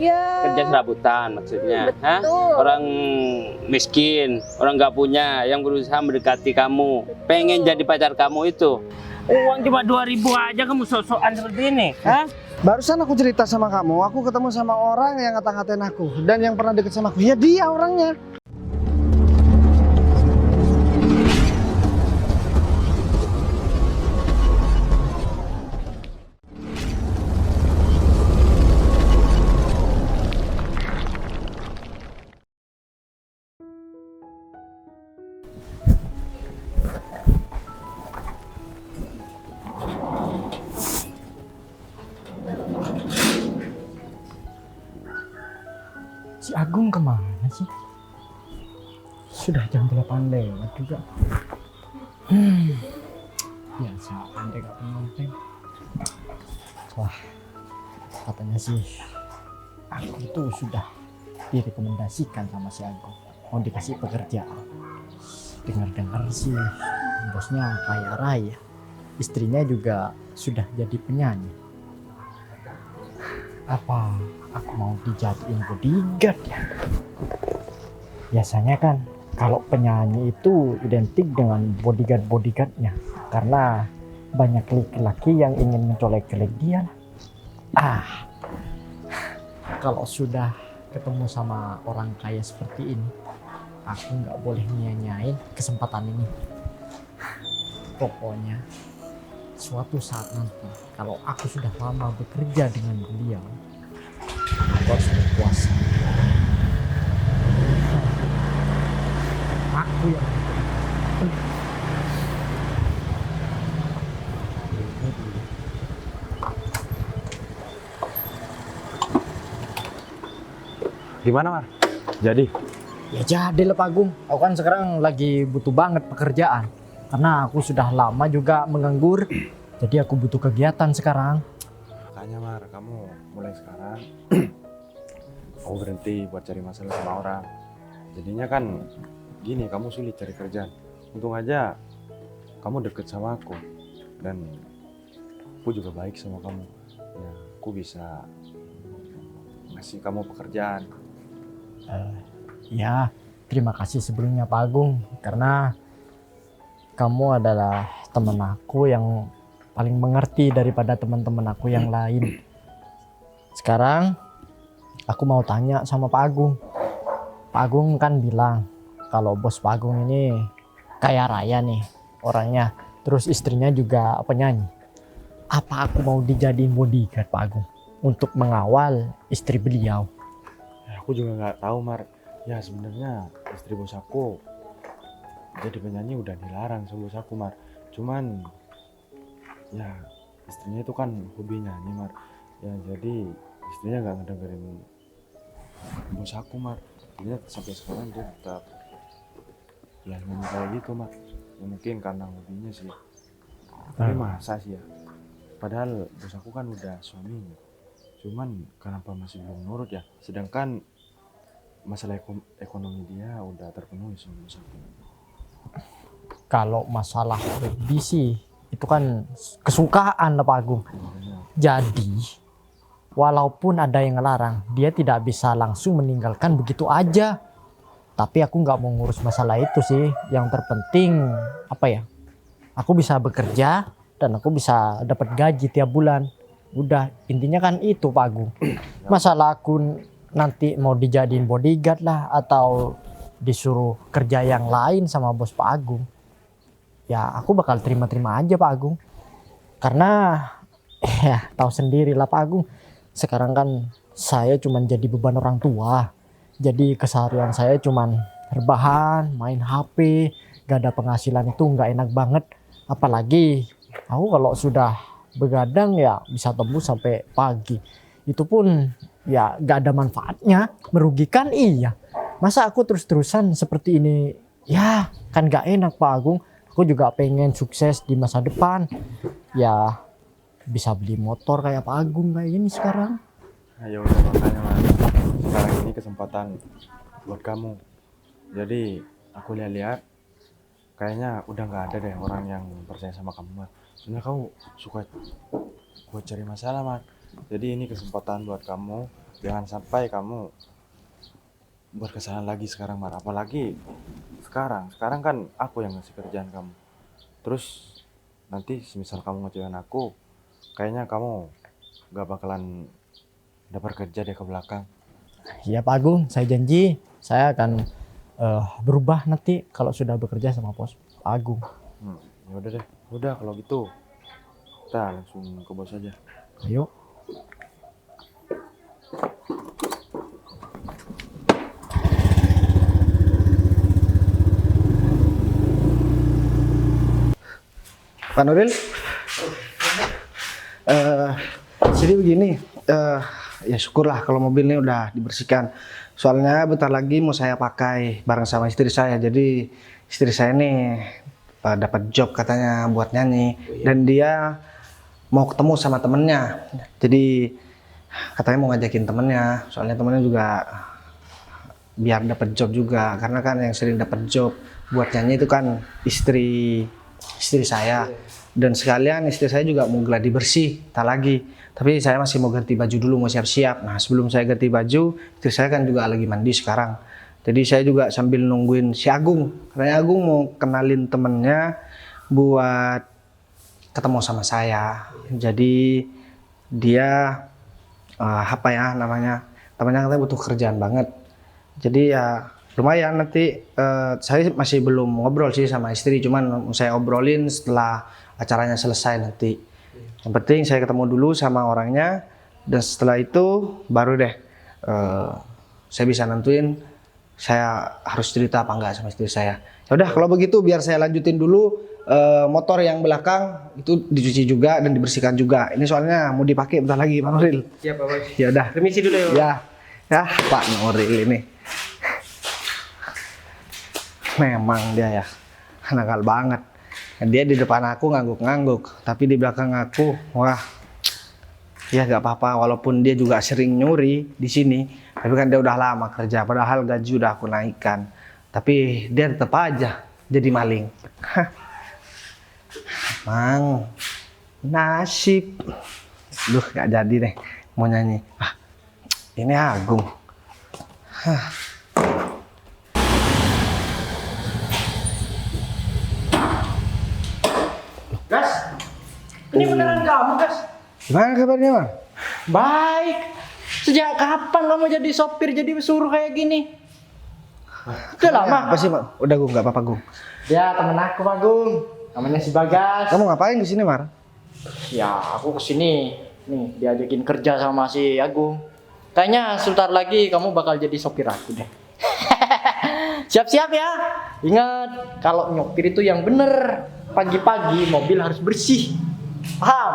Ya. Kerja serabutan maksudnya. Hah? Betul. Orang miskin, orang nggak punya, yang berusaha mendekati kamu, pengen jadi pacar kamu itu. Uang cuma 2.000 aja kamu sok-sokan seperti ini. Hah? Barusan aku cerita sama kamu, aku ketemu sama orang yang ngata-ngatain aku dan yang pernah deket sama aku. Ya dia orangnya. Si Agung kemana sih? Sudah jam 8 lewat juga. Biasa andai gak penonton. Wah, katanya sih aku itu sudah direkomendasikan sama si Agung mau dikasih pekerjaan. Dengar-dengar sih bosnya kaya raya, istrinya juga sudah jadi penyanyi. Apa aku mau dijadiin bodyguard ya? Biasanya kan kalau penyanyi itu identik dengan bodyguard-bodyguardnya, karena banyak laki-laki yang ingin mencolek-colek dia. Kalau sudah ketemu sama orang kaya seperti ini, aku nggak boleh nyanyain kesempatan ini. Pokoknya suatu saat nanti kalau aku sudah lama bekerja dengan beliau, aku harus berpuasa. Aku yang Gimana, Mar? Jadi? ya jadi lah Pak Agung. Aku kan sekarang lagi butuh banget pekerjaan karena aku sudah lama juga menganggur. Jadi aku butuh kegiatan sekarang. Makanya, Mar, kamu mulai sekarang kamu berhenti buat cari masalah sama orang. Jadinya kan gini, kamu sulit cari kerjaan. Untung aja kamu deket sama aku dan aku juga baik sama kamu. Ya, aku bisa ngasih kamu pekerjaan. Ya, terima kasih sebelumnya Pak Agung karena kamu adalah teman aku yang paling mengerti daripada teman-teman aku yang lain. Sekarang aku mau tanya sama Pak Agung. Pak Agung kan bilang kalau bos Pak Agung ini kaya raya nih orangnya, terus istrinya juga penyanyi. Apa aku mau dijadiin bodyguard Pak Agung untuk mengawal istri beliau? Ya, aku juga nggak tahu, Mar. Ya sebenarnya istri bos aku jadi penyanyi udah dilarang sama bos aku, Mar. Cuman ya istrinya itu kan hobi nyanyi, Mar. Ya jadi istrinya nggak ngedengerin bos aku, Mar. Jadinya sampai sekarang dia tetap ya nyanyi kayak gitu, Mar. Ya, mungkin karena hobinya sih. Tapi masa sih ya, padahal bos aku kan udah suaminya. Cuman kenapa masih belum nurut ya, sedangkan masalah ekonomi dia udah terpenuhi sama bos aku. Kalau masalah hobi sih itu kan kesukaan lah Pak Agung. Jadi walaupun ada yang ngelarang, dia tidak bisa langsung meninggalkan begitu aja. Tapi aku nggak mau ngurus masalah itu sih. Yang terpenting apa ya? Aku bisa bekerja dan aku bisa dapat gaji tiap bulan. Udah, intinya kan itu Pak Agung. Masalah aku nanti mau dijadiin bodyguard lah atau disuruh kerja yang lain sama bos Pak Agung, ya aku bakal terima-terima aja Pak Agung. Karena ya tahu sendiri lah Pak Agung, sekarang kan saya cuman jadi beban orang tua. Jadi keseharian saya cuman rebahan, main HP, gak ada penghasilan, itu nggak enak banget. Apalagi aku kalau sudah begadang ya bisa tembus sampai pagi. Itu pun ya gak ada manfaatnya, merugikan iya. Masa aku terus-terusan seperti ini? Ya kan gak enak Pak Agung. Aku juga pengen sukses di masa depan. Ya bisa beli motor kayak Pak Agung kayak ini sekarang. Ayo udah makanya, Mar. Sekarang ini kesempatan buat kamu. Jadi aku lihat-lihat kayaknya udah nggak ada deh orang yang percaya sama kamu, Mar. Soalnya kamu suka buat cari masalah, Mar. Jadi ini kesempatan buat kamu jangan sampai kamu buat kesalahan lagi sekarang Mar. Apalagi sekarang kan aku yang ngasih kerjaan kamu. Terus nanti semisal kamu ngecewain aku, kayaknya kamu gak bakalan dapat kerja deh ke belakang. Ya Pak Agung, saya janji saya akan berubah nanti kalau sudah bekerja sama Bos Pak Agung. Ya udah deh, udah kalau gitu kita langsung ke bos aja. Ayo. Pak Nuril, jadi begini, ya syukurlah kalau mobil ini udah dibersihkan. Soalnya bentar lagi mau saya pakai bareng sama istri saya. Jadi istri saya ini dapat job katanya buat nyanyi, dan dia mau ketemu sama temennya. Jadi katanya mau ngajakin temennya, soalnya temennya juga biar dapat job juga. Karena kan yang sering dapat job buat nyanyi itu kan istri saya, dan sekalian istri saya juga mau gladi bersih tak lagi, tapi saya masih mau ganti baju dulu, mau siap-siap. Nah sebelum saya ganti baju, istri saya kan juga lagi mandi sekarang, jadi saya juga sambil nungguin si Agung. Katanya Agung mau kenalin temennya buat ketemu sama saya. Jadi dia apa ya namanya, temennya katanya butuh kerjaan banget. Jadi ya lumayan, nanti saya masih belum ngobrol sih sama istri, cuman saya obrolin setelah acaranya selesai nanti. Yang penting saya ketemu dulu sama orangnya, dan setelah itu baru deh saya bisa nentuin saya harus cerita apa enggak sama istri saya. Ya udah kalau begitu biar saya lanjutin dulu, motor yang belakang itu dicuci juga dan dibersihkan juga. Ini soalnya mau dipakai bentar lagi Pak Nuril. Siap Pak Bos. Ya udah. Permisi dulu ya. Ya Pak Nuril ini. Memang dia ya nakal banget. Dia di depan aku ngangguk-ngangguk, tapi di belakang aku, wah, ya gak apa-apa. Walaupun dia juga sering nyuri di sini, tapi kan dia udah lama kerja. Padahal gaji udah aku naikkan, tapi dia tetap aja jadi maling. Mang, nasib. Duh, gak jadi deh mau nyanyi. Ini Agung. Gas, ini beneran kamu, Gas? Gimana kabarnya, Mang? Baik. Sejak kapan kamu jadi sopir, jadi suruh kayak gini? Udah lama. Apa sih, Mang? Udah Gung, nggak apa-apa Gung. Ya temen aku Pak Agung, namanya si Bagas. Kamu ngapain di sini, Mar? Ya aku kesini nih diajakin kerja sama si Agung. Kayaknya sebentar lagi kamu bakal jadi sopir aku deh. Siap-siap ya. Ingat, kalau nyopir itu yang bener. Pagi-pagi mobil harus bersih. Paham?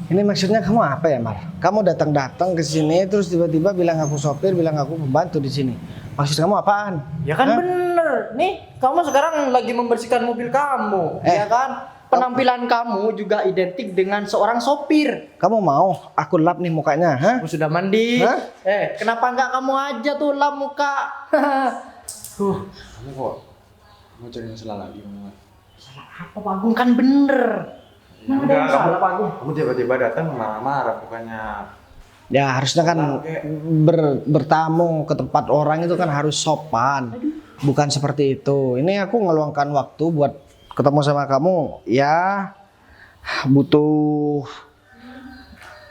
Ini maksudnya kamu apa ya, Mar? Kamu datang-datang ke sini terus tiba-tiba bilang aku sopir, bilang aku pembantu di sini. Maksud kamu apaan? Ya kan bener. Nih, kamu sekarang lagi membersihkan mobil kamu, ya kan? Penampilan kamu juga identik dengan seorang sopir. Kamu mau aku lap nih mukanya, hah? Kamu sudah mandi. Hah? Kenapa nggak kamu aja tuh lap muka? Kamu kok mau cari masalah lagi, Mar? Salah apa Pak Agung, kan bener. Mana ada yang salah Pak Agung? Kamu tiba-tiba datang marah-marah, bukannya Ya harusnya kan bertamu ke tempat orang itu kan harus sopan. Bukan seperti itu. Ini aku ngeluangkan waktu buat ketemu sama kamu. Ya butuh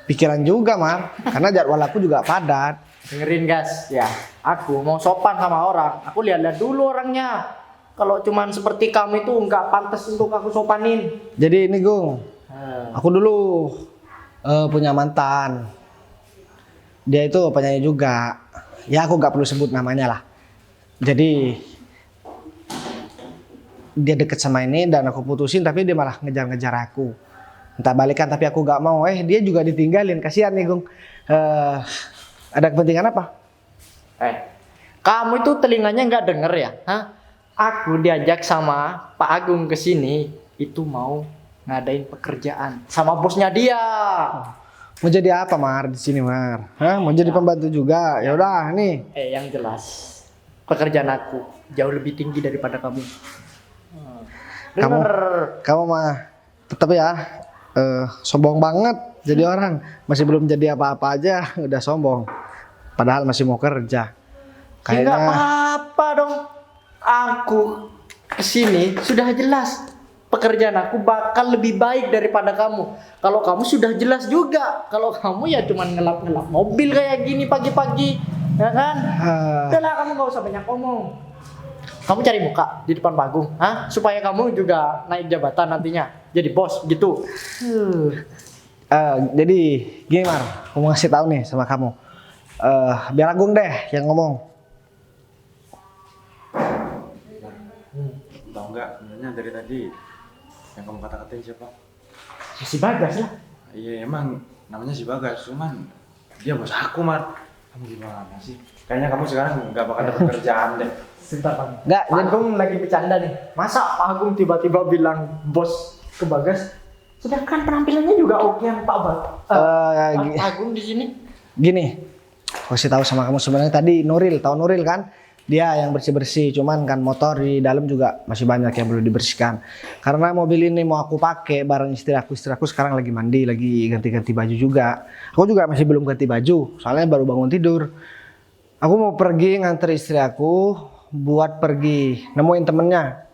pikiran juga, Mar. Karena jadwal aku juga padat. Dengerin Gas, ya. Aku mau sopan sama orang. Aku lihat-lihat dulu orangnya. Kalau cuman seperti kamu itu nggak pantas untuk aku sopanin. Jadi ini Gung, aku dulu punya mantan. Dia itu penyanyi juga. Ya aku nggak perlu sebut namanya lah. Jadi dia deket sama ini dan aku putusin, tapi dia malah ngejar-ngejar aku. Minta balikan tapi aku nggak mau. Dia juga ditinggalin. Kasihan nih Gung. Ada kepentingan apa? Kamu itu telinganya nggak denger ya? Hah? Aku diajak sama Pak Agung ke sini itu mau ngadain pekerjaan sama bosnya dia. Mau jadi apa, Mar, di sini, Mar? Hah? Mau jadi pembantu juga? Ya udah, nih. Yang jelas pekerjaan aku jauh lebih tinggi daripada kamu. Kamu mah tetap ya sombong banget. jadi orang. Masih belum jadi apa-apa aja udah sombong. Padahal masih mau kerja. Ya nggak apa-apa dong. Aku kesini sudah jelas pekerjaan aku bakal lebih baik daripada kamu. Kalau kamu sudah jelas juga. Kalau kamu ya cuma ngelap-ngelap mobil kayak gini pagi-pagi, ya kan? Udahlah, kamu nggak usah banyak ngomong. Kamu cari muka di depan Pak Agung, supaya kamu juga naik jabatan nantinya, jadi bos gitu. Jadi gini Mar, aku mau ngasih tahu nih sama kamu. Biar Agung deh yang ngomong. Tahu nggak sebenarnya dari tadi yang kamu kata-katain siapa? Si Bagas lah. Iya emang namanya si Bagas, cuman dia bos aku Mar. Kamu gimana sih? Kayaknya kamu sekarang nggak bakal dapat kerjaan deh. Sebentar Pak. Nggak, Pak Agung lagi bercanda nih. Masa Pak Agung tiba-tiba bilang bos ke Bagas? Sedangkan penampilannya juga okean Pak Pak Agung di sini. Gini, aku kasih tahu sama kamu sebenarnya tadi Nuril, tahu Nuril kan? Dia yang bersih-bersih, cuman kan motor di dalam juga masih banyak yang perlu dibersihkan. Karena mobil ini mau aku pakai bareng istri aku sekarang lagi mandi, lagi ganti-ganti baju juga. Aku juga masih belum ganti baju, soalnya baru bangun tidur. Aku mau pergi nganter istri aku buat pergi nemuin temennya.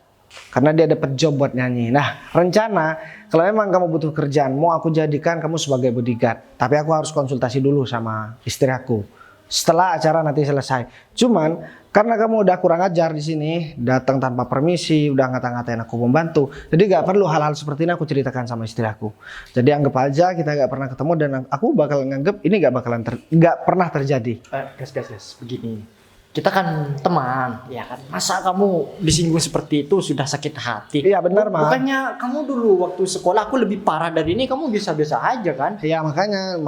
Karena dia dapat job buat nyanyi. Nah, rencana kalau memang kamu butuh kerjaan, mau aku jadikan kamu sebagai bodyguard. Tapi aku harus konsultasi dulu sama istri aku. Setelah acara nanti selesai. Cuman karena kamu udah kurang ajar di sini, datang tanpa permisi, udah ngata-ngatain aku membantu. Jadi gak perlu hal-hal seperti ini aku ceritakan sama istri aku. Jadi anggap aja kita gak pernah ketemu dan aku bakal nganggep ini gak pernah terjadi. Guys, begini. Kita kan teman, ya kan? Masa kamu disinggung seperti itu sudah sakit hati? Iya benar, Mas. Bukannya kamu dulu waktu sekolah aku lebih parah dari ini, kamu biasa-biasa aja kan? Iya makanya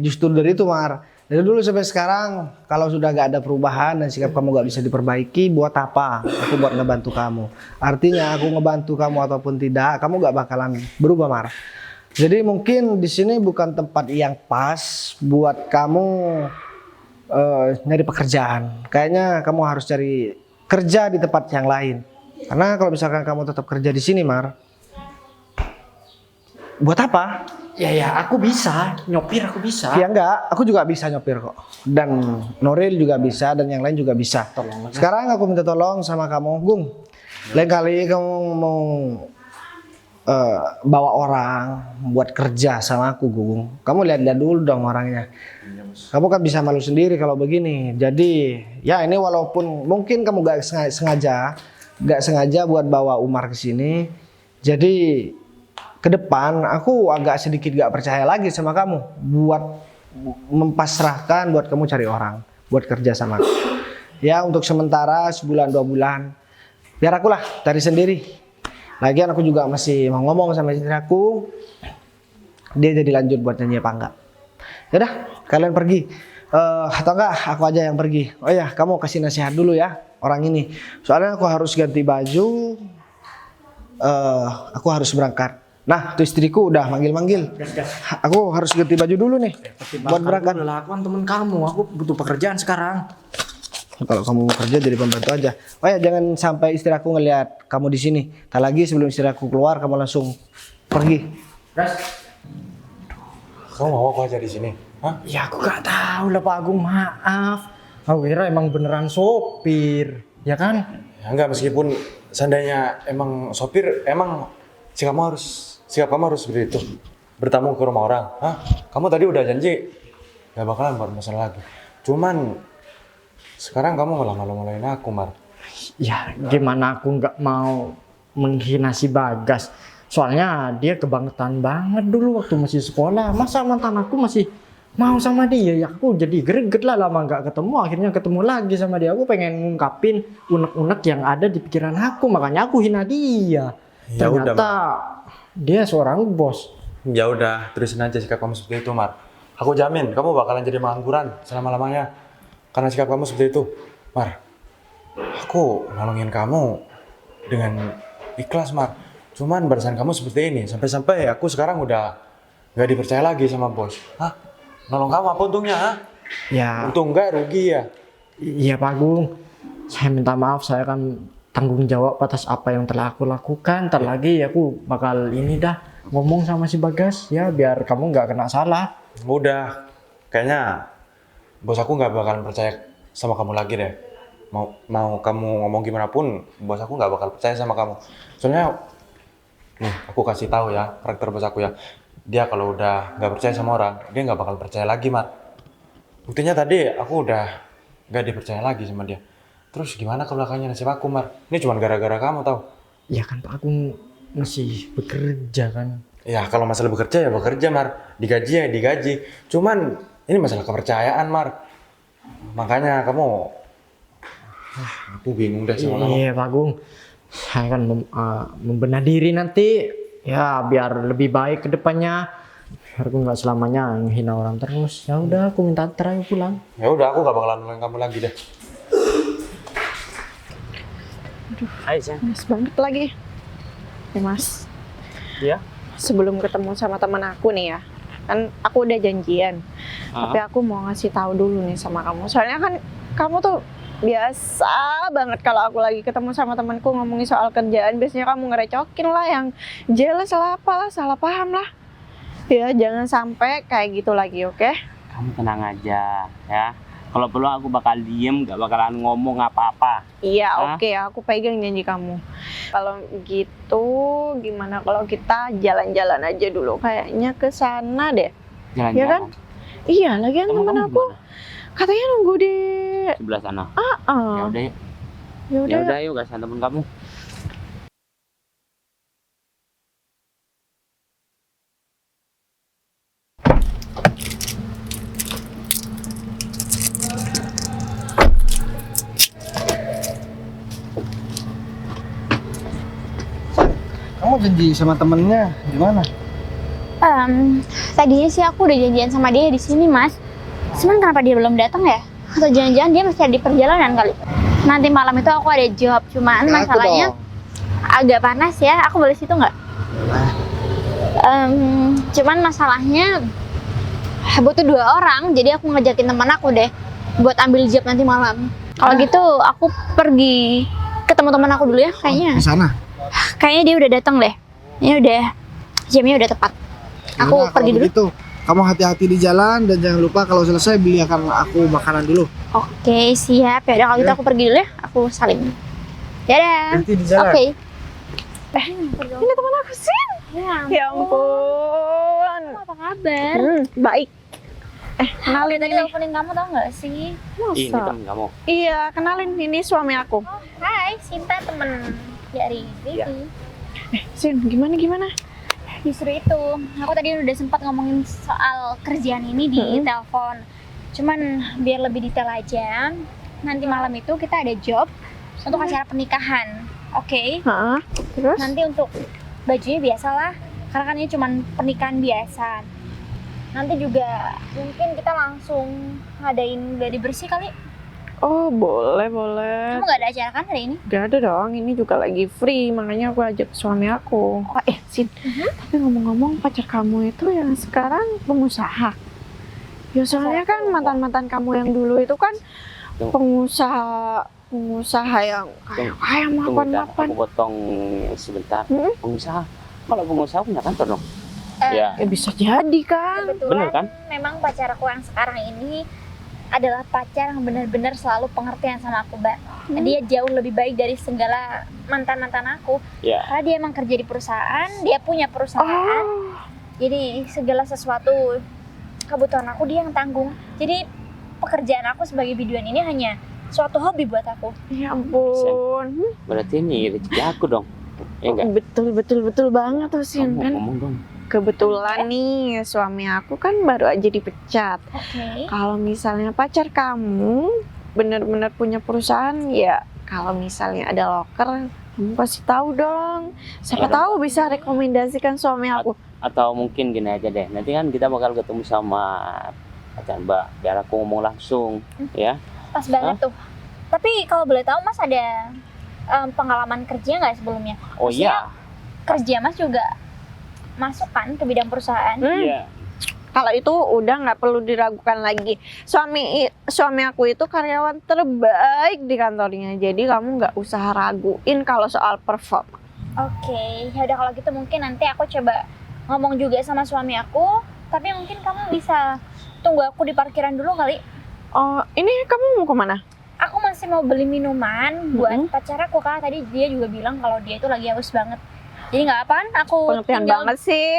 justru dari itu Mar. Dari dulu sampai sekarang kalau sudah gak ada perubahan dan sikap kamu gak bisa diperbaiki, buat apa? Aku buat ngebantu kamu. Artinya aku ngebantu kamu ataupun tidak, kamu gak bakalan berubah Mar. Jadi mungkin di sini bukan tempat yang pas buat kamu nyari pekerjaan. Kayaknya kamu harus cari kerja di tempat yang lain. Karena kalau misalkan kamu tetap kerja di sini Mar, buat apa? Ya, aku bisa nyopir, aku bisa. Ya enggak, aku juga bisa nyopir kok. Dan Noril juga bisa dan yang lain juga bisa. Tolong. Sekarang aku minta tolong sama kamu, Gung. Lain kali kamu mau bawa orang buat kerja sama aku, Gung. Kamu lihat-lihat dulu dong orangnya. Kamu kan bisa malu sendiri kalau begini. Jadi ya ini walaupun mungkin kamu gak sengaja buat bawa Umar ke sini. Jadi ke depan aku agak sedikit gak percaya lagi sama kamu buat mempasrahkan buat kamu cari orang buat kerja sama aku. Ya untuk sementara sebulan 2 bulan biar akulah cari sendiri. Lagian aku juga masih mau ngomong sama istri aku, dia jadi lanjut buat nyanyi apa enggak. Yaudah kalian pergi atau enggak aku aja yang pergi. Oh ya kamu kasih nasihat dulu ya orang ini, soalnya aku harus ganti baju, aku harus berangkat. Nah, tuh istriku udah manggil-manggil. Aku harus ganti baju dulu nih buat berangkat. Udah lakukan temen kamu, aku butuh pekerjaan sekarang. Kalau kamu mau kerja jadi pembantu aja. Oh ya, jangan sampai istri aku ngelihat kamu di sini. Tak lagi sebelum istri aku keluar kamu langsung pergi. Kamu mau aku aja di sini? Hah? Ya aku gak tahu lah Pak Agung, maaf. Aku kira emang beneran sopir, ya kan? Ya enggak, meskipun seandainya emang sopir, emang sikap kamu harus seperti itu. Bertamu ke rumah orang. Hah? Kamu tadi udah janji gak bakalan buat masalah lagi. Cuman sekarang kamu malah malu-maluin aku, Mar. Ya gimana aku nggak mau menghina si Bagas. Soalnya dia kebangetan banget dulu waktu masih sekolah. Masa mantan aku masih mau sama dia, ya aku jadi greget lah lama nggak ketemu. Akhirnya ketemu lagi sama dia. Aku pengen ngungkapin unek-unek yang ada di pikiran aku. Makanya aku hina dia. Ya Ternyata udah, dia seorang bos. Ya udah, terusin aja sikap kamu seperti itu, Mar. Aku jamin kamu bakalan jadi pengangguran selama-lamanya. Karena sikap kamu seperti itu, Mar. Aku nolongin kamu dengan ikhlas, Mar. Cuman barisan kamu seperti ini, sampai-sampai aku sekarang udah gak dipercaya lagi sama bos. Hah? Nolong kamu apa untungnya, ha? Ya. Untung enggak, rugi ya? Iya Pak Agung. Saya minta maaf, saya kan tanggung jawab atas apa yang telah aku lakukan. Ntar lagi aku bakal ini dah ngomong sama si Bagas ya biar kamu nggak kena salah. Udah, kayaknya bos aku nggak bakalan percaya sama kamu lagi deh. Mau kamu ngomong gimana pun, bos aku nggak bakal percaya sama kamu. Soalnya, nih aku kasih tahu ya karakter bos aku ya. Dia kalau udah nggak percaya sama orang, dia nggak bakal percaya lagi, Mat. Buktinya tadi aku udah nggak dipercaya lagi sama dia. Terus gimana ke belakangnya nasib aku, Mar? Ini cuma gara-gara kamu tau. Ya kan Pak Agung masih bekerja kan. Ya kalau masalah bekerja ya bekerja, Mar. Digaji ya digaji. Cuman ini masalah kepercayaan, Mar. Makanya kamu, aku bingung deh sama kamu. Iya Pak Agung, saya kan membenah diri nanti ya biar lebih baik ke depannya. Biar aku nggak selamanya menghina orang terus. Ya udah aku minta terakhir pulang. Ya udah, aku gak bakalan nolongin kamu lagi deh. Ayo, Sen. Mas banget lagi. Ya Mas, Iya. sebelum ketemu sama teman aku nih ya, kan aku udah janjian. Tapi aku mau ngasih tahu dulu nih sama kamu. Soalnya kan kamu tuh biasa banget kalau aku lagi ketemu sama temanku ngomongin soal kerjaan, biasanya kamu ngerecokin lah, yang jelas salah apalah, salah paham lah. Ya jangan sampai kayak gitu lagi, oke? Kamu tenang aja ya. Kalau perlu aku bakal diem, gak bakalan ngomong apa-apa. Iya, Hah? oke, aku pegang janji kamu. Kalau gitu, gimana kalau kita jalan-jalan aja dulu? Kayaknya ke sana deh. Jalan-jalan. Ya kan? Iya, lagian Temen temen kamu aku gimana? katanya nunggu di. Sebelah sana. Ya Ah, udah yuk. ya Ya udah. udah yuk, kasihan temen kamu. Kamu janji sama temennya gimana? Tadinya sih aku udah janjian sama dia di sini, Mas. Cuman kenapa dia belum datang ya? Atau jangan-jangan dia masih ada di perjalanan kali. Nanti malam itu aku ada job, cuman Aku masalahnya dong. agak panas ya. Aku boleh situ nggak? Cuman masalahnya butuh 2 orang, jadi aku ngajakin teman aku deh buat ambil job nanti malam. Kalau gitu aku pergi ketemu teman aku dulu ya, kayaknya. Di sana. Kayaknya dia udah datang deh. Ini udah jamnya udah tepat. Aku Yaudah, kalau pergi dulu. begitu, kamu hati-hati di jalan dan jangan lupa kalau selesai belikan aku makanan dulu. Oke, siap. Ya udah kalau gitu Ya. aku pergi dulu ya. Aku salim. Dadah. Nanti di jalan. Oke. Ini teman aku sih. Ya ampun. Apa kabar? Baik. Kenalin Kenalin tadi ini. teleponin kamu tau nggak sih? Ini Masa? temen kamu. Iya, kenalin ini suami aku. Hai, Sinta temen dari Vivi. Ya. Sin, gimana? Justru itu, aku tadi udah sempat ngomongin soal kerjaan ini di telepon. Cuman biar lebih detail aja, nanti malam itu kita ada job untuk acara pernikahan. Oke. Heeh. Terus? Nanti untuk bajunya biasalah, karena kan ini cuman pernikahan biasa. Nanti juga mungkin kita langsung ngadain gladi bersih kali. Oh, boleh. Kamu nggak ada acara kan hari ini? Gak ada dong, ini juga lagi free, makanya aku ajak suami aku. Sin, tapi ngomong-ngomong pacar kamu itu yang sekarang pengusaha. Ya soalnya kan mantan-mantan kamu yang dulu itu kan Tuh. pengusaha yang kayak Tunggu, mapan-mapan. aku potong sebentar. Mm-mm. Pengusaha. Kalau pengusaha punya kantor dong. Ya. Ya bisa jadi kan. Bener Kebetulan kan? memang pacarku yang sekarang ini adalah pacar yang benar-benar selalu pengertian sama aku, Mbak. Dia jauh lebih baik dari segala mantan-mantan aku. Ya. Karena dia emang kerja di perusahaan, dia punya perusahaan. Oh, Jadi segala sesuatu kebutuhan aku dia yang tanggung. Jadi pekerjaan aku sebagai biduan ini hanya suatu hobi buat aku. ya ampun. Berarti ini rezeki aku dong. Ya enggak? Betul banget tuh Sin Kamu kan. ngomong dong. Kebetulan nih suami aku kan baru aja dipecat. Oke. Kalau misalnya pacar kamu benar-benar punya perusahaan, ya kalau misalnya ada loker, kamu kasih tahu dong. Siapa Iya. tahu bisa rekomendasikan suami aku. Atau mungkin gini aja deh. Nanti kan kita bakal ketemu sama pacar Mbak. Biar aku ngomong langsung, ya. Pas banget tuh. Tapi kalau boleh tahu Mas ada pengalaman kerja nggak sebelumnya? Oh iya. Kerja Mas juga masuk kan ke bidang perusahaan? Iya. Kalau itu udah nggak perlu diragukan lagi. Suami aku itu karyawan terbaik di kantornya. Jadi kamu nggak usah raguin kalau soal perform. Oke, ya udah kalau gitu mungkin nanti aku coba ngomong juga sama suami aku, tapi mungkin kamu bisa tunggu aku di parkiran dulu kali. Oh, ini kamu mau kemana? Aku masih mau beli minuman buat pacar aku, Kak. Tadi dia juga bilang kalau dia itu lagi haus banget. Jadi nggak apaan, aku Pengertian tinggal. banget sih.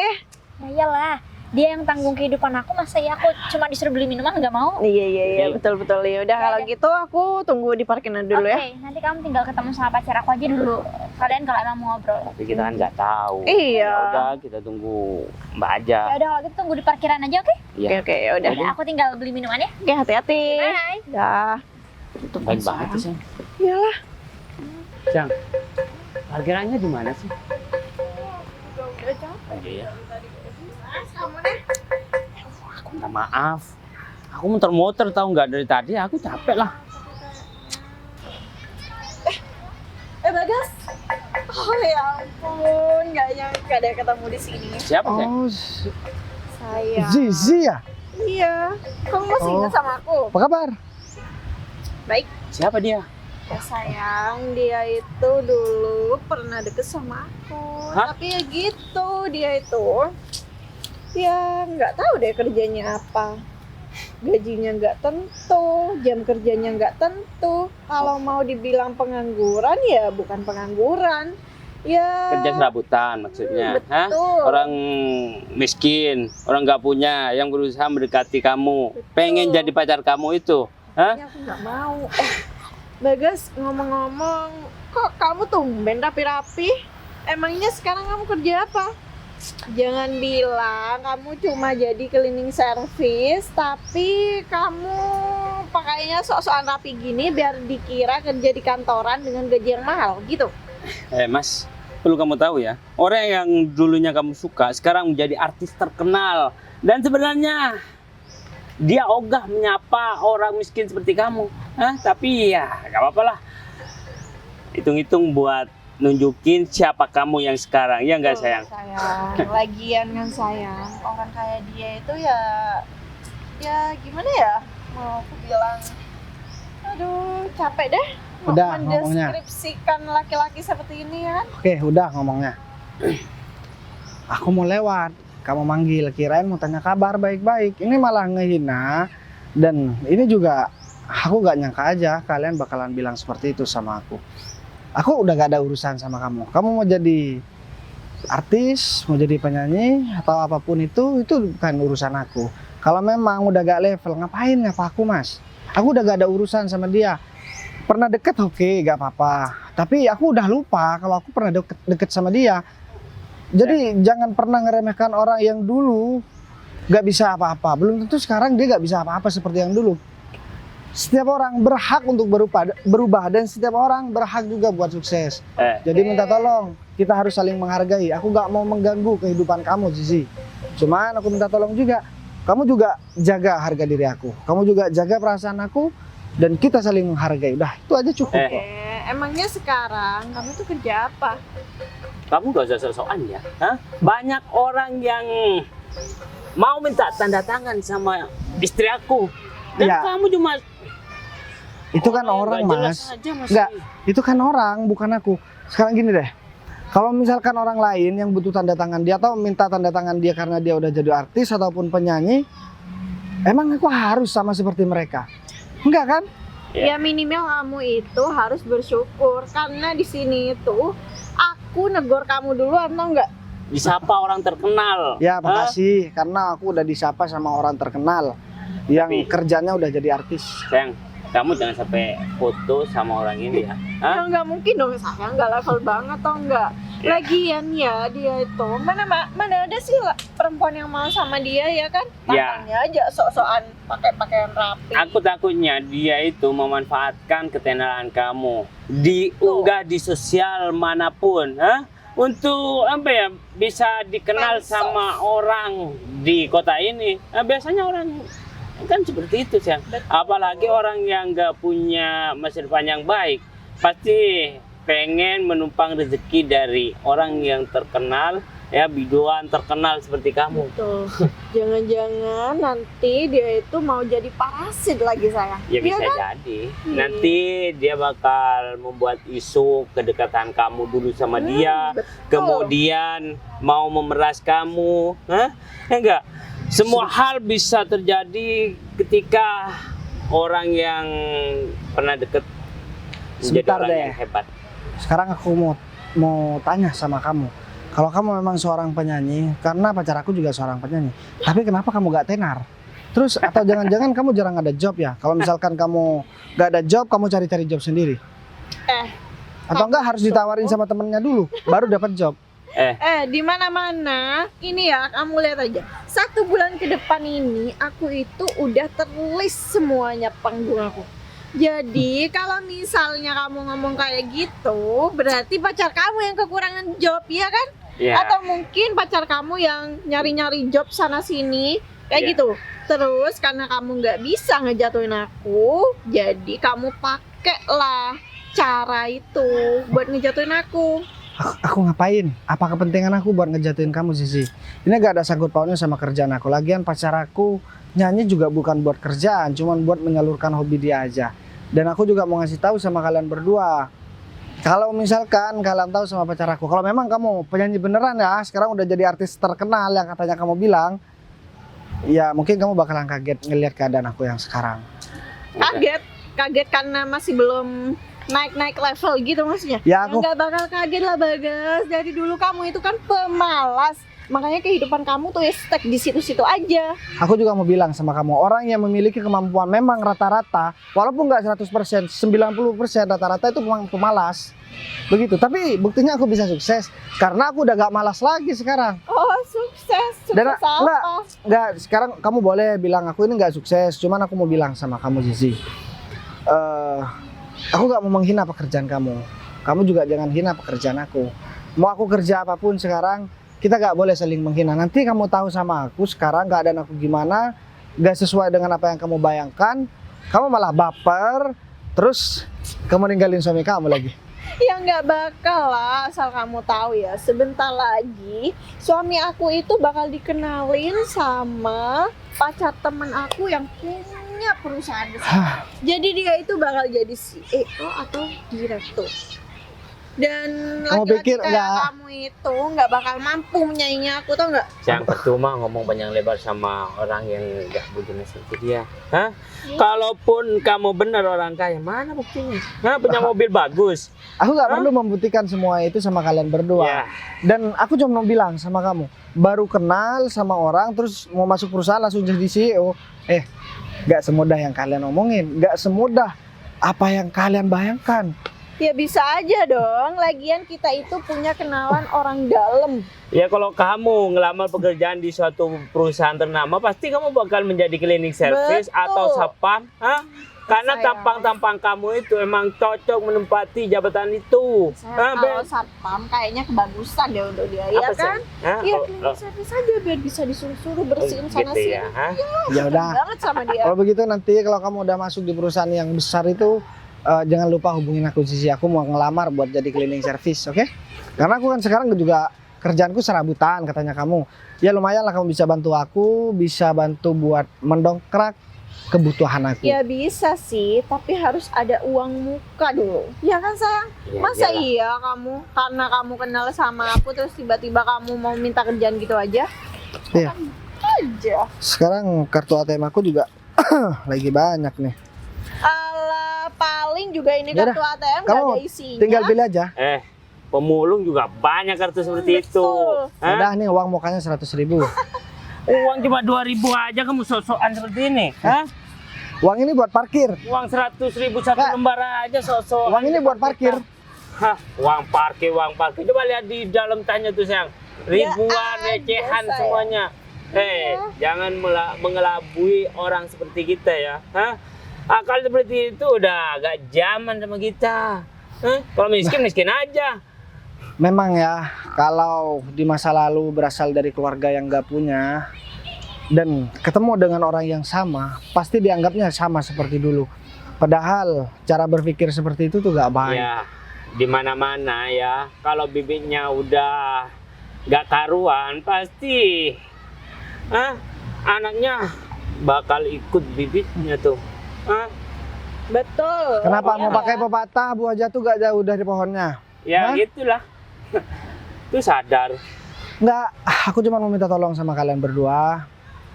Ya iyalah, dia yang tanggung kehidupan aku, masa ya aku cuma disuruh beli minuman nggak mau? Iya, betul-betul. Ya udah Ya kalau udah. gitu aku tunggu di parkiran dulu ya. Oke, nanti kamu tinggal ketemu sama pacar aku aja dulu. Kalian kalau emang mau ngobrol. Tapi kita kan nggak tahu. Iya. Ya udah, kita tunggu Mbak aja. Ya udah kalau gitu tunggu di parkiran aja, oke? Iya. Oke, ya udah. Ya, aku tinggal beli minuman ya. Oke, hati-hati. Bye. Dah. Baik banget tuh, Sayang. Iyalah. Sayang, parkirannya di mana sih? Aja ya. Aku minta maaf. Aku muter-muter tahu nggak dari tadi. Aku capek lah. Bagas. Oh ya ampun, nggak nyangka deh ketemu di sini. Siapa sih? Oh, Sayang. Zizi ya? Iya. Kamu masih ingat sama aku? Apa kabar? Baik. Siapa dia? Ya sayang, dia itu dulu pernah deket sama aku. Hah? Tapi ya gitu, dia itu ya nggak tahu deh kerjanya apa. Gajinya nggak tentu, jam kerjanya nggak tentu. Kalau mau dibilang pengangguran ya bukan pengangguran. Ya Kerja serabutan maksudnya. Hah? betul. Orang miskin, orang nggak punya, yang berusaha mendekati kamu, pengen jadi pacar kamu itu. Hah? Ya, aku nggak mau. Bagas, ngomong-ngomong, kok kamu tumben rapi-rapi? Emangnya sekarang kamu kerja apa? Jangan bilang kamu cuma jadi cleaning service, tapi kamu pakainya sok-sokan rapi gini biar dikira kerja di kantoran dengan gaji yang mahal, gitu. Mas, perlu kamu tahu ya, orang yang dulunya kamu suka sekarang menjadi artis terkenal. Dan sebenarnya dia ogah menyapa orang miskin seperti kamu. Tapi ya gak apa-apa lah. Hitung-hitung buat nunjukin siapa kamu yang sekarang, ya nggak sayang? Sayang, lagian kan sayang, orang kayak dia itu ya gimana ya? Mau aku bilang, aduh capek deh. Udah ngomongnya. Mendeskripsikan laki-laki seperti ini ya kan? Oke, udah ngomongnya. Aku mau lewat, kamu manggil, kirain mau tanya kabar baik-baik. Ini malah ngehina, dan ini juga aku gak nyangka aja kalian bakalan bilang seperti itu sama aku. Aku udah gak ada urusan sama kamu. Kamu mau jadi artis, mau jadi penyanyi, atau apapun itu bukan urusan aku. Kalau memang udah gak level, ngapain ngapa aku, Mas? Aku udah gak ada urusan sama dia. Pernah deket oke, gak apa-apa. Tapi aku udah lupa kalau aku pernah deket sama dia. Jadi jangan pernah ngeremehkan orang yang dulu gak bisa apa-apa. Belum tentu sekarang dia gak bisa apa-apa seperti yang dulu. Setiap orang berhak untuk berubah dan setiap orang berhak juga buat sukses. Jadi minta tolong, kita harus saling menghargai. Aku gak mau mengganggu kehidupan kamu, Zizi. Cuman aku minta tolong juga, kamu juga jaga harga diri aku. Kamu juga jaga perasaan aku, dan kita saling menghargai. Udah, itu aja cukup kok. Emangnya sekarang kamu tuh kerja apa? Kamu gak usah sok-sokan ya. Banyak orang yang mau minta tanda tangan sama istri aku. Dan Ya. kamu cuma Itu kan yang orang, nggak jelas Mas. aja, Mas. Enggak, itu kan orang, bukan aku. Sekarang gini deh, kalau misalkan orang lain yang butuh tanda tangan dia atau minta tanda tangan dia karena dia udah jadi artis ataupun penyanyi, emang aku harus sama seperti mereka? Enggak kan? Ya minimal kamu itu harus bersyukur karena di sini itu aku negor kamu dulu atau enggak? Disapa orang terkenal. Ya makasih, karena aku udah disapa sama orang terkenal yang Tapi- kerjanya udah jadi artis. Sayang, kamu jangan sampai foto sama orang ini ya. Ya nggak mungkin dong, sayang nggak level banget atau enggak? Lagian ya dia itu mana ada sih perempuan yang mau sama dia ya kan? Ya. Tangannya aja sok-sokan pakai pakaian rapi. Aku takutnya dia itu memanfaatkan ketenaran kamu, diunggah di sosial manapun, untuk apa ya, bisa dikenal Pansos. sama orang di kota ini. Biasanya orang kan seperti itu sih. Apalagi orang yang nggak punya masa depan yang baik, pasti pengen menumpang rezeki dari orang yang terkenal ya biduan terkenal seperti kamu. Betul. Jangan-jangan nanti dia itu mau jadi parasit lagi sayang. Ya Iya bisa kan? jadi. Nanti dia bakal membuat isu kedekatan kamu dulu sama dia, betul. kemudian mau memeras kamu. Hah? Ya enggak? Semua hal bisa terjadi ketika orang yang pernah deket menjadi Sebentar orang deh. yang hebat. Sekarang aku mau tanya sama kamu. Kalau kamu memang seorang penyanyi, karena pacar aku juga seorang penyanyi, tapi kenapa kamu gak tenar? Terus atau jangan-jangan kamu jarang ada job ya? Kalau misalkan kamu gak ada job, kamu cari-cari job sendiri? Atau enggak harus ditawarin sama temennya dulu, baru dapat job? Di mana-mana ini ya, kamu lihat aja. 1 bulan ke depan ini aku itu udah terlist semuanya panggung aku. Jadi kalau misalnya kamu ngomong kayak gitu, berarti pacar kamu yang kekurangan job, ya kan? Ya. Atau mungkin pacar kamu yang nyari-nyari job sana sini kayak Iya. gitu. Terus karena kamu nggak bisa ngejatuhin aku, jadi kamu pakailah cara itu buat ngejatuhin aku. Aku ngapain? Apa kepentingan aku buat ngejatuhin kamu, Sisi? Ini gak ada sangkut pautnya sama kerjaan aku. Lagian pacar aku nyanyi juga bukan buat kerjaan, cuman buat menyalurkan hobi dia aja. Dan aku juga mau ngasih tahu sama kalian berdua. Kalau misalkan kalian tahu sama pacar aku, kalau memang kamu penyanyi beneran ya, sekarang udah jadi artis terkenal yang katanya kamu bilang, ya mungkin kamu bakalan kaget ngelihat keadaan aku yang sekarang. Kaget karena masih belum naik level gitu maksudnya. Ya aku Nggak bakal kaget lah Bagas. Dari dulu kamu itu kan pemalas. Makanya kehidupan kamu tuh ya stuck di situ-situ aja. Aku juga mau bilang sama kamu, orang yang memiliki kemampuan memang rata-rata, walaupun nggak 100%, 90% rata-rata itu memang pemalas. Begitu, tapi buktinya aku bisa sukses karena aku udah gak malas lagi sekarang. Oh, sukses. Dan Sukses apa? Nggak, sekarang kamu boleh bilang aku ini nggak sukses, cuman aku mau bilang sama kamu, Zizi. Aku gak mau menghina pekerjaan kamu. Kamu juga jangan hina pekerjaan aku. Mau aku kerja apapun sekarang, kita gak boleh saling menghina. Nanti kamu tahu sama aku sekarang keadaan aku gimana, gak sesuai dengan apa yang kamu bayangkan, kamu malah baper, terus kamu ninggalin suami kamu lagi. Ya nggak bakal lah, asal kamu tahu ya. Sebentar lagi suami aku itu bakal dikenalin sama pacar temen aku yang punya perusahaan besar. Jadi dia itu bakal jadi CEO atau direktur. Dan Kamu laki-laki pikir kayak nggak? kamu itu nggak bakal mampu menyaingi aku, tau nggak? Yang percuma ngomong panjang lebar sama orang yang gak butuh seperti dia. Hah? Kalaupun kamu benar orang kaya, mana buktinya? Hah? Punya mobil bagus. Aku gak perlu membuktikan semua itu sama kalian berdua. Ya. Dan aku cuma mau bilang sama kamu, baru kenal sama orang terus mau masuk perusahaan langsung jadi CEO. Gak semudah yang kalian omongin, gak semudah apa yang kalian bayangkan. Ya bisa aja dong. Lagian kita itu punya kenalan orang dalam. Ya kalau kamu ngelamar pekerjaan di suatu perusahaan ternama, pasti kamu bakal menjadi cleaning service Betul. atau satpam. Hah? Karena Sayang. tampang-tampang kamu itu emang cocok menempati jabatan itu. Saya kalau satpam kayaknya kebagusan deh untuk dia, ya kan? Hah? Iya, Oh, cleaning service aja biar bisa disuruh-suruh bersihin sana gitu sini. ya. Hah? Ya udah. Banget sama dia. Kalau begitu nanti kalau kamu udah masuk di perusahaan yang besar itu, jangan lupa hubungin aku, Sisi. Aku mau ngelamar buat jadi cleaning service, oke? Karena aku kan sekarang juga kerjaanku serabutan katanya kamu. Ya lumayan lah kamu bisa bantu aku, bisa bantu buat mendongkrak kebutuhan aku. Ya bisa sih, tapi harus ada uang muka dulu. Ya kan sayang? Ya, Masa iyalah. iya kamu karena kamu kenal sama aku terus tiba-tiba kamu mau minta kerjaan gitu aja? Iya. Aja. Sekarang kartu ATM aku juga lagi banyak nih. Alah, paling juga ini Yaudah, kartu ATM nggak kamu ada isinya. tinggal pilih aja. Pemulung juga banyak kartu seperti itu. Betul. Hah? Udah nih uang mukanya 100.000. Uang cuma 2.000 aja kamu sok-sokan seperti ini. Hah? Uang ini buat parkir. Uang 100.000 satu Nggak. lembar aja sok-sokan. Uang ini buat parkir. Hah, uang parkir. Coba lihat di dalam tanya tuh sayang. Ribuan Ya recehan aja, semuanya. Jangan mengelabui orang seperti kita ya. Hah? Akal seperti itu udah agak zaman sama kita. Hah? Kalau miskin aja. Memang ya, kalau di masa lalu berasal dari keluarga yang gak punya dan ketemu dengan orang yang sama, pasti dianggapnya sama seperti dulu. Padahal cara berpikir seperti itu tuh gak baik. Ya, di mana-mana ya. Kalau bibitnya udah gak karuan, pasti anaknya bakal ikut bibitnya tuh. Betul. Kenapa Iya mau pakai nggak? pepatah buah jatuh gak jauh dari pohonnya? Ya Hah? gitulah. Tuh sadar. Enggak, aku cuma mau minta tolong sama kalian berdua.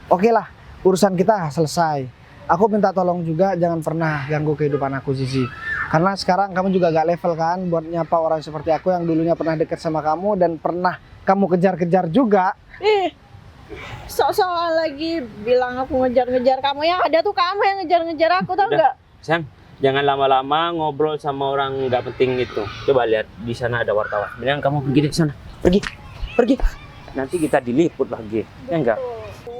Oke lah, urusan kita selesai. Aku minta tolong juga jangan pernah ganggu kehidupan aku, Zizi. Karena sekarang kamu juga gak level kan buat nyapa orang seperti aku yang dulunya pernah dekat sama kamu dan pernah kamu kejar-kejar juga. Sok-sok lagi bilang aku ngejar-ngejar kamu, yang ada tuh kamu yang ngejar-ngejar aku, tau Udah. nggak? Sam, jangan lama-lama ngobrol sama orang nggak penting itu. Coba lihat di sana ada wartawan. Mendingan kamu pergi deh ke sana. Pergi. Nanti kita diliput lagi. Ya enggak?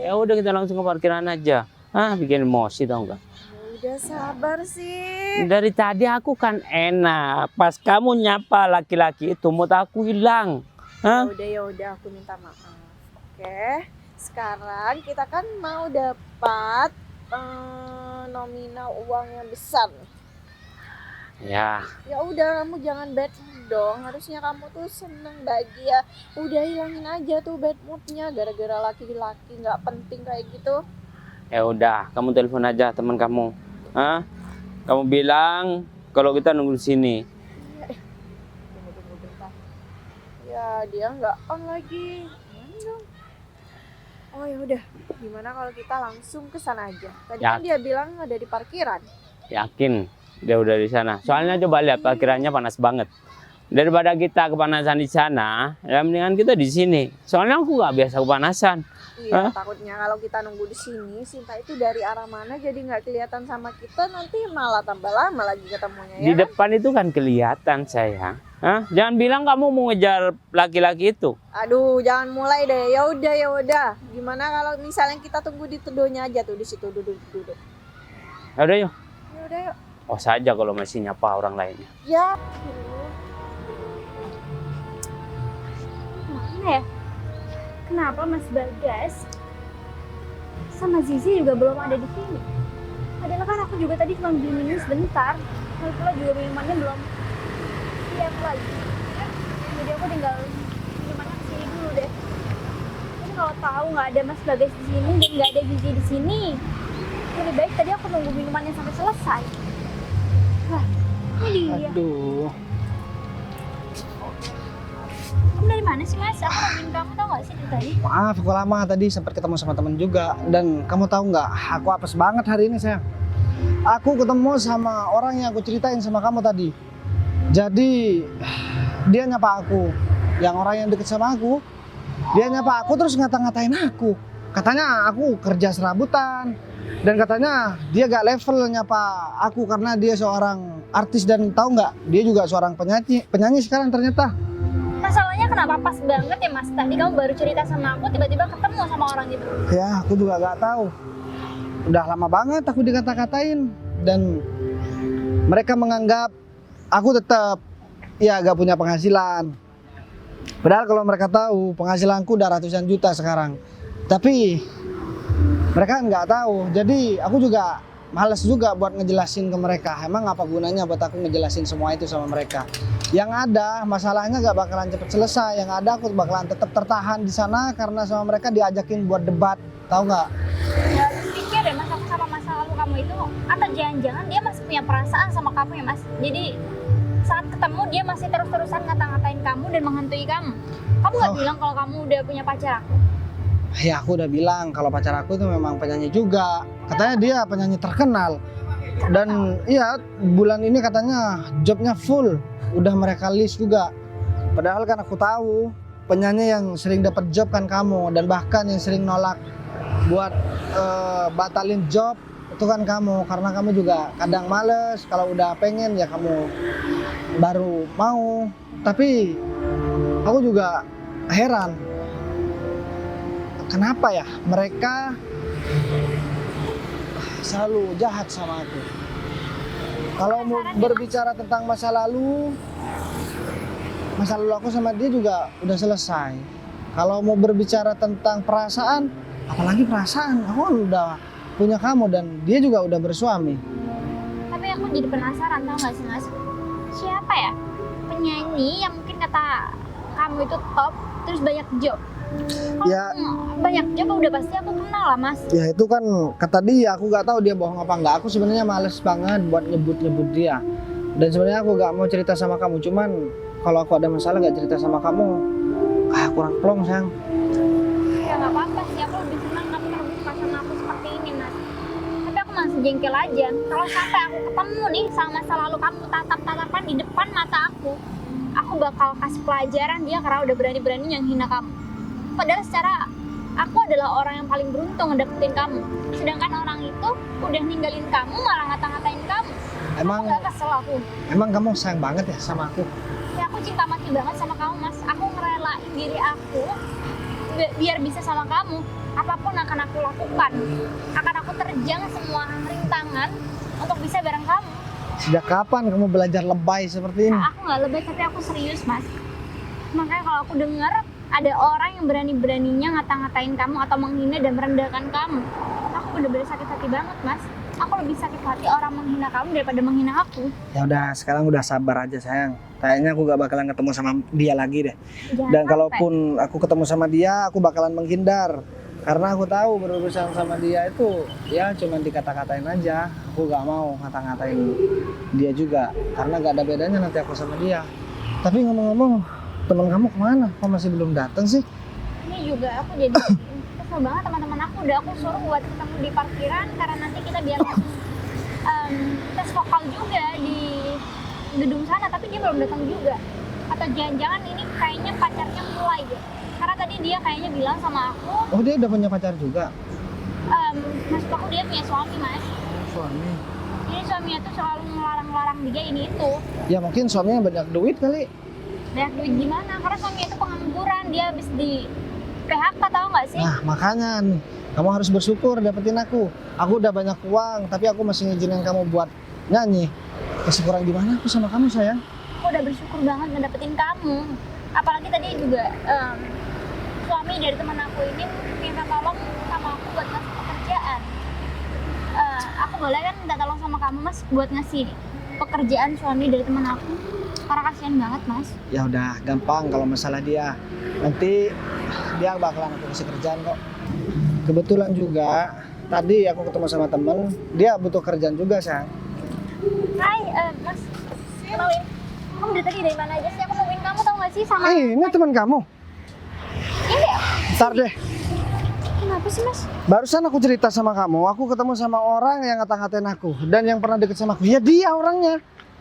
Ya udah kita langsung ke parkiran aja. Bikin emosi tau enggak? Udah sabar sih. Dari tadi aku kan enak. Pas kamu nyapa laki-laki itu mood aku hilang. Ya udah aku minta maaf. Oke. Sekarang kita kan mau dapat nominal uang yang besar. Ya, Ya udah, kamu jangan bad mood dong. Harusnya kamu tuh seneng, bahagia. Udah hilangin aja tuh bad moodnya gara-gara laki-laki nggak penting kayak gitu. ya udah. Kamu telepon aja teman kamu. Kamu bilang kalau kita nunggu di sini. Tunggu bentar. Ya dia nggak on lagi. Gimana dong? Oh ya udah. Gimana kalau kita langsung ke sana aja? Tadi Ya. kan dia bilang ada di parkiran. Yakin dia udah di sana. Soalnya coba lihat parkirannya panas banget. Daripada kita kepanasan di sana, ya mendingan kita di sini. Soalnya aku nggak biasa kepanasan. Iya, takutnya kalau kita nunggu di sini, Sinta itu dari arah mana jadi nggak kelihatan sama kita, nanti malah tambah lama lagi ketemunya ya. Di depan itu kan kelihatan sayang. Jangan bilang kamu mau ngejar laki-laki itu. Aduh, jangan mulai deh. Ya udah. Gimana kalau misalnya kita tunggu di tedonya aja tuh di situ duduk. Ya udah yuk. Ya udah yuk. Oh saja kalau masih nyapa orang lainnya. Ya. Mana ya? Kenapa Mas Bagas sama Zizi juga belum ada di sini? Padahal kan aku juga tadi cuma beli minum sebentar. Lalu pula juga minumannya belum siap lagi. Jadi aku tinggal minumannya kesini dulu deh. Tapi kalau tahu nggak ada Mas Bagas di sini dan nggak ada Zizi di sini, lebih baik tadi aku nunggu minumannya sampai selesai. Wah, ini dia. Aduh. Kamu dari mana sih Mas? Aku nungguin kamu, tau gak sih dari tadi? Maaf, aku lama tadi sempat ketemu sama temen juga. Dan kamu tahu nggak, aku apes banget hari ini sayang. Aku ketemu sama orang yang aku ceritain sama kamu tadi. Jadi dia nyapa aku, yang orang yang deket sama aku. Dia nyapa aku terus ngata-ngatain aku. Katanya aku kerja serabutan. Dan katanya dia gak level nyapa aku karena dia seorang artis dan tahu nggak, dia juga seorang penyanyi sekarang ternyata. Masalahnya kenapa pas banget ya Mas? Tadi kamu baru cerita sama aku, tiba-tiba ketemu sama orang gitu. Ya, aku juga gak tahu. Udah lama banget aku dikata-katain dan mereka menganggap aku tetap ya gak punya penghasilan. Padahal kalau mereka tahu penghasilanku udah ratusan juta sekarang. Tapi mereka nggak tahu. Jadi aku juga males juga buat ngejelasin ke mereka. Emang apa gunanya buat aku ngejelasin semua itu sama mereka? Yang ada masalahnya gak bakalan cepet selesai. Yang ada aku bakalan tetap tertahan di sana karena sama mereka diajakin buat debat. Tahu nggak? Ya, pikir deh Mas, aku sama masa lalu kamu itu, atau jangan-jangan dia masih punya perasaan sama kamu ya Mas? Jadi saat ketemu dia masih terus-terusan ngata-ngatain kamu dan menghantui kamu. Kamu nggak bilang kalau kamu udah punya pacar aku? Ya aku udah bilang kalau pacar aku itu memang penyanyi juga. Katanya dia penyanyi terkenal. Dan iya bulan ini katanya jobnya full. Udah mereka list juga. Padahal kan aku tahu penyanyi yang sering dapat job kan kamu. Dan bahkan yang sering nolak buat batalin job itu kan kamu. Karena kamu juga kadang males. Kalau udah pengen ya kamu baru mau. Tapi aku juga heran. Kenapa ya mereka selalu jahat sama aku? Kalau mau berbicara tentang masa lalu aku sama dia juga udah selesai. Kalau mau berbicara tentang perasaan, apalagi perasaan, aku kan udah punya kamu dan dia juga udah bersuami. Tapi aku jadi penasaran, tau gak sih Mas? Siapa ya penyanyi yang mungkin kata kamu itu top, terus banyak job. Ya, Banyak job udah pasti aku kenal lah mas. ya itu kan kata dia, aku nggak tahu dia bohong apa enggak. Aku sebenarnya males banget buat nyebut-nyebut dia. Dan sebenarnya aku nggak mau cerita sama kamu, cuman kalau aku ada masalah nggak cerita sama kamu, kurang plong sayang. Ya nggak apa-apa sih, aku lebih senang kamu terbuka sama aku seperti ini mas. Tapi aku masih jengkel aja. Kalau sampai aku ketemu nih sama masa lalu kamu tatap-tatapan di depan mata aku bakal kasih pelajaran dia karena udah berani-berani yang hina kamu. Padahal secara aku adalah orang yang paling beruntung ngedapetin kamu. Sedangkan orang itu udah ninggalin kamu malah ngata-ngatain kamu. Emang Aku gak kesel aku. emang kamu sayang banget ya sama aku? Ya aku cinta mati banget sama kamu mas. Aku ngerelain diri aku biar bisa sama kamu. Apapun akan aku lakukan. Akan aku terjang semua rintangan untuk bisa bareng kamu. Sejak kapan kamu belajar lebay seperti ini? Aku gak lebay tapi aku serius mas. Makanya kalau aku dengar ada orang yang berani-beraninya ngata-ngatain kamu atau menghina dan merendahkan kamu, aku bener-bener sakit hati banget mas. Aku lebih sakit hati orang menghina kamu daripada menghina aku. Ya udah, sekarang udah sabar aja sayang. Kayaknya aku gak bakalan ketemu sama dia lagi deh. Jangan Dan sampai. kalaupun aku ketemu sama dia, aku bakalan menghindar. Karena aku tahu berurusan sama dia itu ya cuma dikata-katain aja. Aku gak mau ngata-ngatain dia juga. Karena gak ada bedanya nanti aku sama dia. Tapi ngomong-ngomong, teman kamu kemana? Kok masih belum datang sih? Ini juga aku jadi kesel banget teman-teman aku. Udah aku suruh buat ketemu di parkiran karena nanti kita biar langsung tes vokal juga di gedung sana. Tapi dia belum datang juga. Atau jangan-jangan ini kayaknya pacarnya mulai ya. Karena tadi dia kayaknya bilang sama aku, Oh, dia udah punya pacar juga? maksud aku dia punya suami mas. Suami? Jadi suaminya tuh selalu ngelarang-larang dia ini itu. Ya mungkin suaminya banyak duit kali. Banyak duit gimana? Karena suaminya itu pengangguran, dia habis di PHK tau gak sih? Nah, makanya nih, kamu harus bersyukur dapetin aku. Aku udah banyak uang, tapi aku masih ngizinin kamu buat nyanyi. Masih kurang gimana aku sama kamu sayang? Aku udah bersyukur banget ngedapetin kamu. Apalagi tadi juga suami dari teman aku ini minta tolong sama aku buat ngasih pekerjaan. Aku boleh kan minta tolong sama kamu mas buat ngasih pekerjaan suami dari teman aku? Karena kasihan banget mas. Ya udah, gampang kalau masalah dia. Nanti dia bakalan aku kasih kerjaan kok. Kebetulan juga tadi aku ketemu sama temen, dia butuh kerjaan juga sayang. Hai mas, kenalin. Kamu dari tadi dari mana aja sih? Aku nungguin kamu tau gak sih sama... Ini teman kamu. Ini ya? Ntar deh. Kenapa sih mas? Barusan aku cerita sama kamu, aku ketemu sama orang yang ngata-ngatain aku dan yang pernah deket sama aku. Ya dia orangnya.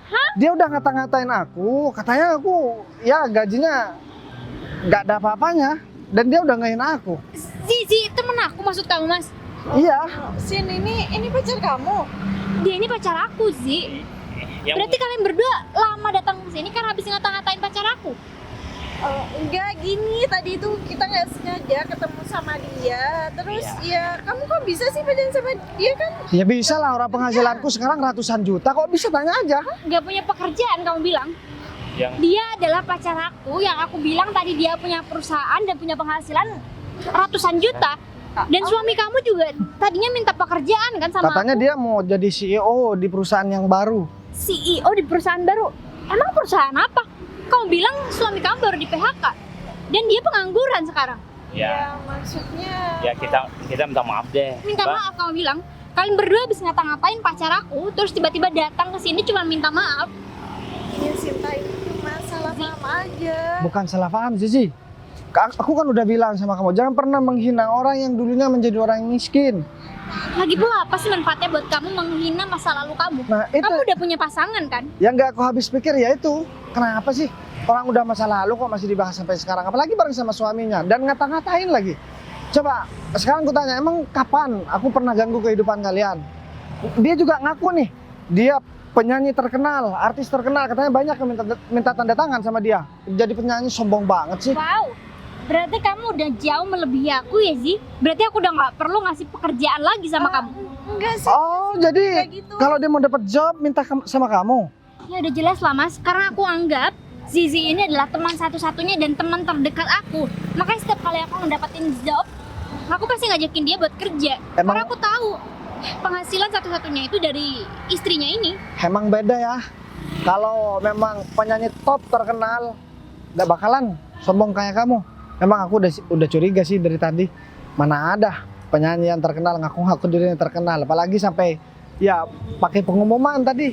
Hah? Dia udah ngata-ngatain aku, katanya aku ya gajinya nggak ada apa-apanya dan dia udah ngehina aku. Zizi, temen aku maksud kamu mas? Iya. Sin, ini pacar kamu? Dia ini pacar aku Zi. Berarti kalian berdua lama datang ke sini karena habis ngata-ngatain pacar aku? Enggak, gini tadi itu kita nggak sengaja ketemu sama dia. Terus ya kamu kok bisa sih pacaran sama dia kan? Ya bisa lah, orang penghasilanku sekarang ratusan juta, kok bisa tanya aja. Gak punya pekerjaan kamu bilang? Yang Dia adalah pacar aku yang aku bilang tadi dia punya perusahaan dan punya penghasilan ratusan juta. Dan suami kamu juga tadinya minta pekerjaan kan sama Katanya aku? dia mau jadi CEO di perusahaan yang baru. CEO di perusahaan baru. Emang perusahaan apa? Kamu bilang suami kamu baru di PHK dan dia pengangguran sekarang. ya, Maksudnya ya kita minta maaf deh. Minta Mbak. maaf kamu bilang. Kalian berdua habis ngata-ngatain pacar aku, terus tiba-tiba datang ke sini cuma minta maaf. ya Sinta itu cuma salah paham aja. Bukan salah paham, Zizi. Aku kan udah bilang sama kamu, jangan pernah menghina orang yang dulunya menjadi orang yang miskin. Lagi pula apa sih manfaatnya buat kamu menghina masa lalu kamu? Nah, itu Kamu udah punya pasangan kan? yang nggak aku habis pikir ya itu. Kenapa sih orang udah masa lalu kok masih dibahas sampai sekarang? Apalagi bareng sama suaminya dan ngata-ngatain lagi. Coba sekarang aku tanya, emang kapan aku pernah ganggu kehidupan kalian? Dia juga ngaku nih, dia penyanyi terkenal, artis terkenal, katanya banyak yang minta tanda tangan sama dia. Jadi penyanyi sombong banget sih. Wow, berarti kamu udah jauh melebihi aku ya Zi? Berarti aku udah nggak perlu ngasih pekerjaan lagi sama kamu? Enggak sih. Oh, jadi kayak gitu. kalau dia mau dapat job minta sama kamu? Ya udah jelas lah mas, karena aku anggap Zizi ini adalah teman satu-satunya dan teman terdekat aku. Makanya setiap kali aku ngedapetin job, aku pasti ngajakin dia buat kerja. Emang- Karena aku tahu penghasilan satu-satunya itu dari istrinya ini. Emang beda ya. Kalau memang penyanyi top terkenal, gak bakalan sombong kayak kamu. Memang aku udah curiga sih dari tadi. Mana ada penyanyi yang terkenal ngaku-ngaku dirinya terkenal, apalagi sampai ya pakai pengumuman tadi.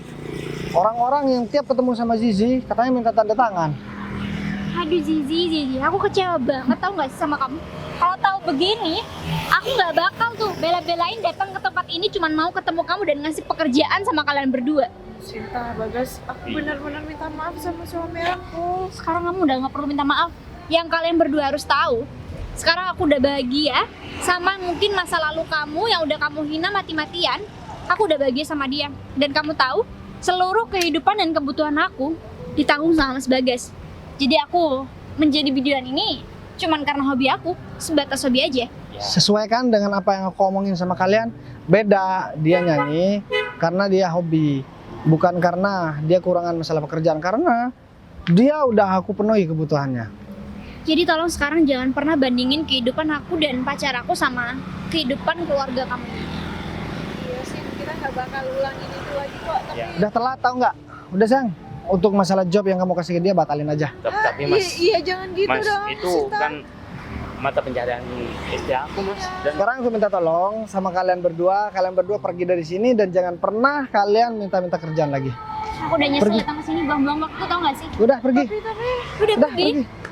Orang-orang yang tiap ketemu sama Zizi katanya minta tanda tangan. Aduh Zizi, aku kecewa banget tau gak sih sama kamu. Kalau tahu begini, aku nggak bakal tuh bela-belain datang ke tempat ini cuman mau ketemu kamu dan ngasih pekerjaan sama kalian berdua. Sinta, Bagas, aku benar-benar minta maaf sama suami aku. Sekarang kamu udah nggak perlu minta maaf. Yang kalian berdua harus tahu, sekarang aku udah bahagia sama mungkin masa lalu kamu yang udah kamu hina mati-matian. Aku udah bahagia sama dia. Dan kamu tahu, seluruh kehidupan dan kebutuhan aku ditanggung sama Mas Bagas. Jadi aku menjadi biduan ini cuman karena hobi aku, sebatas hobi aja. Sesuaikan dengan apa yang aku omongin sama kalian. Beda, dia nyanyi karena dia hobi, bukan karena dia kurangan masalah pekerjaan, karena dia udah aku penuhi kebutuhannya. Jadi tolong sekarang jangan pernah bandingin kehidupan aku dan pacar aku sama kehidupan keluarga kamu. Iya sih, kita nggak bakal ulangin itu lagi kok. Tapi Udah telat tau nggak? Udah Sang, untuk masalah job yang kamu kasih ke dia batalin aja. Tapi Mas, iya jangan gitu Mas dong. itu Sinta. kan mata pencaharian istri aku Mas. Dan Sekarang aku minta tolong sama kalian berdua pergi dari sini dan jangan pernah kalian minta-minta kerjaan lagi. Aku udah nyesel Pergi. datang ke sini buang-buang waktu tau gak sih? Udah pergi. Udah pergi. Pergi.